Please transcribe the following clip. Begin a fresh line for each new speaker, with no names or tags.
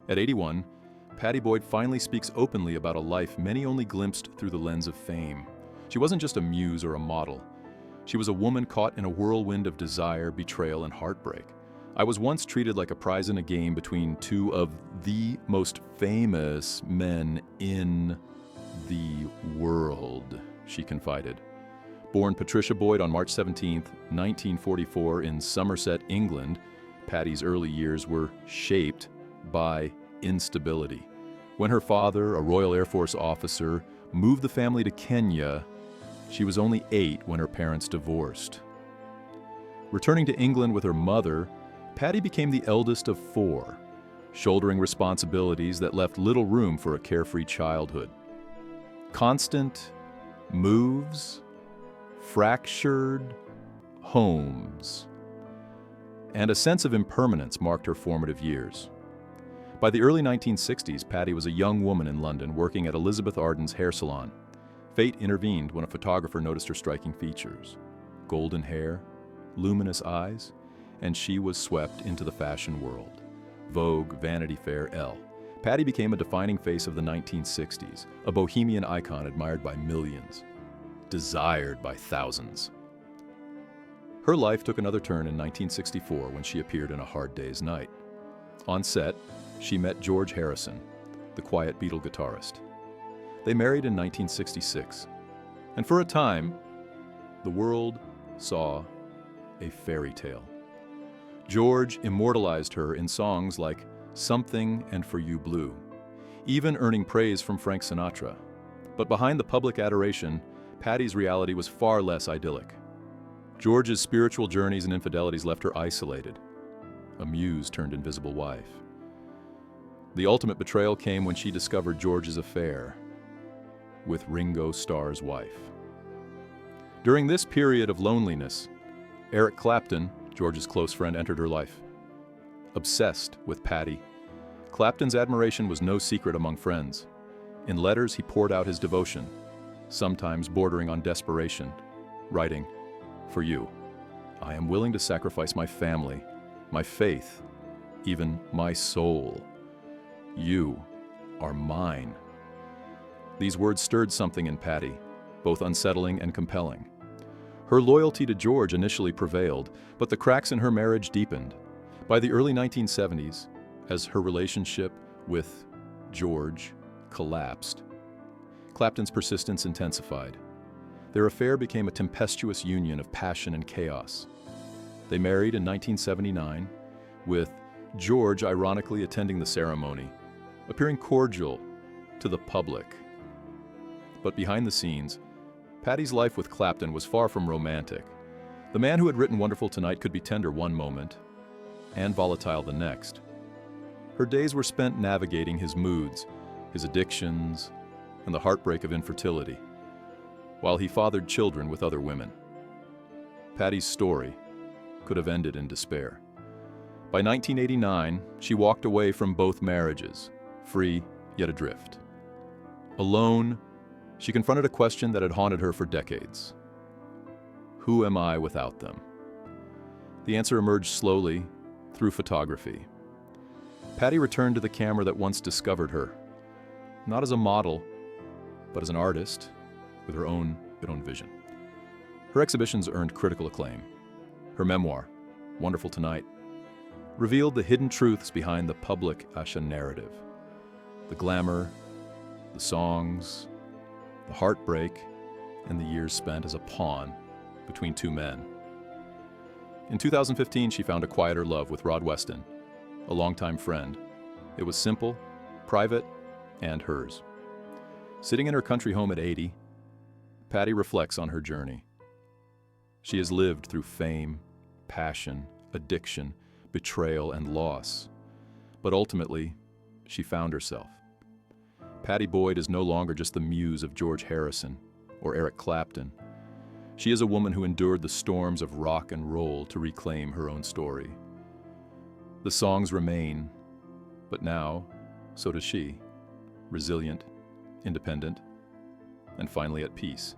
At 81, Pattie Boyd finally speaks openly about a life many only glimpsed through the lens of fame. She wasn't just a muse or a model. She was a woman caught in a whirlwind of desire, betrayal, and heartbreak. I was once treated like a prize in a game between two of the most famous men in the world, she confided. Born Patricia Boyd on March 17, 1944 in Somerset, England, Pattie's early years were shaped by instability. When her father, a Royal Air Force officer, moved the family to Kenya, she was only 8 when her parents divorced. Returning to England with her mother, Pattie became the eldest of 4, shouldering responsibilities that left little room for a carefree childhood. Constant moves, fractured homes, and a sense of impermanence marked her formative years. By the early 1960s, Pattie was a young woman in London working at Elizabeth Arden's hair salon. Fate intervened when a photographer noticed her striking features: golden hair, luminous eyes, and she was swept into the fashion world. Vogue, Vanity Fair, Elle. Pattie became a defining face of the 1960s, a bohemian icon admired by millions, desired by thousands. Her life took another turn in 1964 when she appeared in A Hard Day's Night. On set, she met George Harrison, the quiet Beatle guitarist. They married in 1966, and for a time, the world saw a fairy tale. George immortalized her in songs like Something and For You Blue, even earning praise from Frank Sinatra. But behind the public adoration, Pattie's reality was far less idyllic. George's spiritual journeys and infidelities left her isolated, a muse turned invisible wife. The ultimate betrayal came when she discovered George's affair with Ringo Starr's wife. During this period of loneliness, Eric Clapton, George's close friend, entered her life. Obsessed with Pattie, Clapton's admiration was no secret among friends. In letters, he poured out his devotion, sometimes bordering on desperation, writing, "For you, I am willing to sacrifice my family, my faith, even my soul. You are mine." These words stirred something in Pattie, both unsettling and compelling. Her loyalty to George initially prevailed, but the cracks in her marriage deepened. By the early 1970s, as her relationship with George collapsed, Clapton's persistence intensified. Their affair became a tempestuous union of passion and chaos. They married in 1979, with George ironically attending the ceremony, appearing cordial to the public. But behind the scenes, Pattie's life with Clapton was far from romantic. The man who had written Wonderful Tonight could be tender one moment and volatile the next. Her days were spent navigating his moods, his addictions, and the heartbreak of infertility, while he fathered children with other women. Pattie's story could have ended in despair. By 1989, she walked away from both marriages, free yet adrift. Alone, she confronted a question that had haunted her for decades. Who am I without them? The answer emerged slowly through photography. Pattie returned to the camera that once discovered her, not as a model, but as an artist with her own vision. Her exhibitions earned critical acclaim. Her memoir, Wonderful Tonight, revealed the hidden truths behind the public Asha narrative. The glamour, the songs, the heartbreak, and the years spent as a pawn between two men. In 2015, she found a quieter love with Rod Weston, a longtime friend. It was simple, private, and hers. Sitting in her country home at 80, Pattie reflects on her journey. She has lived through fame, passion, addiction, betrayal, and loss. But ultimately, she found herself. Pattie Boyd is no longer just the muse of George Harrison or Eric Clapton. She is a woman who endured the storms of rock and roll to reclaim her own story. The songs remain, but now, so does she, resilient, independent, and finally at peace.